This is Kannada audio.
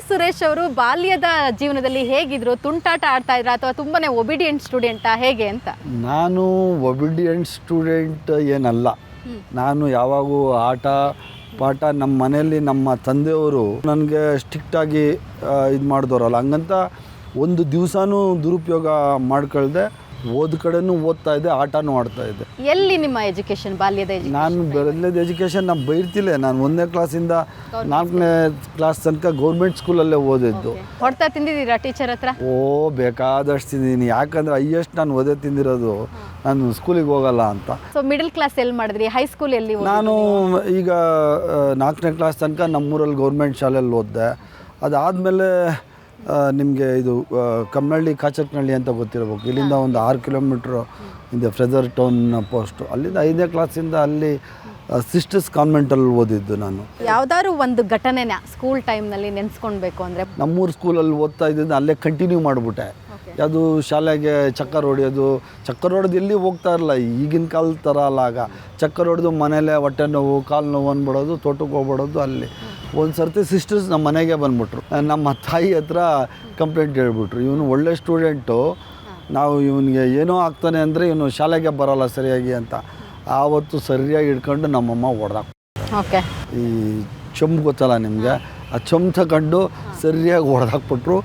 ಸುರೇಶ್ ಅವರು ಬಾಲ್ಯದ ಜೀವನದಲ್ಲಿ ಹೇಗಿದ್ರು? ತುಂಟಾಟ ಆಡ್ತಾ ಇದ್ರ ಅಥವಾ ತುಂಬಾನೇ ಒಬಿಡಿಯಂಟ್ ಸ್ಟೂಡೆಂಟಾ ಹೇಗೆ ಅಂತ? ನಾನು ಒಬಿಡಿಯಂಟ್ ಸ್ಟೂಡೆಂಟ್ ಏನಲ್ಲ. ನಾನು ಯಾವಾಗೂ ಆಟ ಪಾಠ ನಮ್ಮ ಮನೆಯಲ್ಲಿ ನಮ್ಮ ತಂದೆಯವರು ನನಗೆ ಸ್ಟ್ರಿಕ್ಟಾಗಿ ಇದು ಮಾಡಿದವರಲ್ಲ, ಹಂಗಂತ ಒಂದು ದಿವಸನೂ ದುರುಪಯೋಗ ಮಾಡ್ಕೊಳ್ದೆ ಓದ್ ಕಡೆನೂ ಓದ್ತಾ ಇದ್ದೆ, ಆಟನೂ ಆಡ್ತಾ ಇದ್ದೆ. ಎಲ್ಲಿ ನಿಮ್ಮ ಎಜುಕೇಶನ್, ಬಾಲ್ಯದ ನಾನು ಬೆಳೆದ ಎಜುಕೇಷನ್ ನಾನು ಬೈರ್ತಿಲ್ಲ. ನಾನು 1ನೇ ಕ್ಲಾಸಿಂದ 4ನೇ ಕ್ಲಾಸ್ ತನಕ ಗೌರ್ಮೆಂಟ್ ಸ್ಕೂಲಲ್ಲೇ ಓದಿದ್ದು. ಹೊಡ್ತಾ ತಿಂದಿದ್ದೀರಾ ಟೀಚರ್ ಹತ್ರ? ಬೇಕಾದಷ್ಟು ತಿಂದಿದ್ದೀನಿ. ಯಾಕಂದರೆ ಹೈಯೆಸ್ಟ್ ನಾನು ಓದೇ ತಿಂದಿರೋದು ನಾನು ಸ್ಕೂಲಿಗೆ ಹೋಗಲ್ಲ ಅಂತ. ಸೊ ಮಿಡಲ್ ಕ್ಲಾಸ್ ಎಲ್ಲಿ ಮಾಡಿದ್ರಿ? ಹೈಸ್ಕೂಲ್ ಎಲ್ಲಿ? ನಾನು ಈಗ 4ನೇ ಕ್ಲಾಸ್ ತನಕ ನಮ್ಮೂರಲ್ಲಿ ಗೌರ್ಮೆಂಟ್ ಶಾಲೆಯಲ್ಲಿ ಓದಿದೆ. ಅದಾದಮೇಲೆ ನಿಮಗೆ ಇದು ಕಮ್ಮನಹಳ್ಳಿ ಕಾಚಕ್ನಹಳ್ಳಿ ಅಂತ ಗೊತ್ತಿರಬೇಕು. ಇಲ್ಲಿಂದ ಒಂದು 6 ಕಿಲೋಮೀಟ್ರು ಹಿಂದೆ ಫ್ರೆಜರ್ ಟೌನ್ ಪೋಸ್ಟು. ಅಲ್ಲಿಂದ 5ನೇ ಕ್ಲಾಸಿಂದ ಅಲ್ಲಿ ಸಿಸ್ಟರ್ಸ್ ಕಾನ್ವೆಂಟಲ್ಲಿ ಓದಿದ್ದು ನಾನು. ಯಾವ್ದಾದ್ರು ಒಂದು ಘಟನೆನ ಸ್ಕೂಲ್ ಟೈಮ್ನಲ್ಲಿ ನೆನೆಸ್ಕೊಳ್ಬೇಕು ಅಂದರೆ? ನಮ್ಮೂರು ಸ್ಕೂಲಲ್ಲಿ ಓದ್ತಾ ಇದ್ದಿದ್ದು ಅಲ್ಲೇ ಕಂಟಿನ್ಯೂ ಮಾಡಿಬಿಟ್ಟೆ. ಅದು ಶಾಲೆಗೆ ಚಕ್ಕರ್ ಹೊಡೆಯೋದು. ಚಕ್ಕರ್ ಹೊಡೆದು ಎಲ್ಲಿ ಹೋಗ್ತಾ ಇರಲ್ಲ, ಈಗಿನ ಕಾಲದ ಥರ ಅಲ್ಲ. ಆಗ ಚಕ್ಕರ್ ಹೊಡೆದು ಮನೇಲೆ ಹೊಟ್ಟೆ ನೋವು ಕಾಲು ನೋವು ಅಂದ್ಬಿಡೋದು, ತೋಟಕ್ಕೆ ಹೋಗ್ಬಿಡೋದು. ಅಲ್ಲಿ ಒಂದು ಸರ್ತಿ ಸಿಸ್ಟರ್ಸ್ ನಮ್ಮ ಮನೆಗೆ ಬಂದುಬಿಟ್ರು. ನಮ್ಮ ತಾಯಿ ಹತ್ರ ಕಂಪ್ಲೇಂಟ್ ಹೇಳ್ಬಿಟ್ರು, ಇವನು ಒಳ್ಳೆ ಸ್ಟೂಡೆಂಟು, ನಾವು ಇವನಿಗೆ ಏನೋ ಆಗ್ತಾನೆ ಅಂದರೆ ಇವನು ಶಾಲೆಗೆ ಬರೋಲ್ಲ ಸರಿಯಾಗಿ ಅಂತ. ಆವತ್ತು ಸರಿಯಾಗಿ ಹಿಡ್ಕೊಂಡು ನಮ್ಮಮ್ಮ ಹೊಡೆದಾಕ್ಬಿಟ್ರು. ಓಕೆ. ಈ ಚೊಂಬು ಗೊತ್ತಲ್ಲ ನಿಮಗೆ, ಆ ಚೊಂಬು ತಗೊಂಡು ಸರಿಯಾಗಿ ಹೊಡೆದಾಕ್ಬಿಟ್ರು.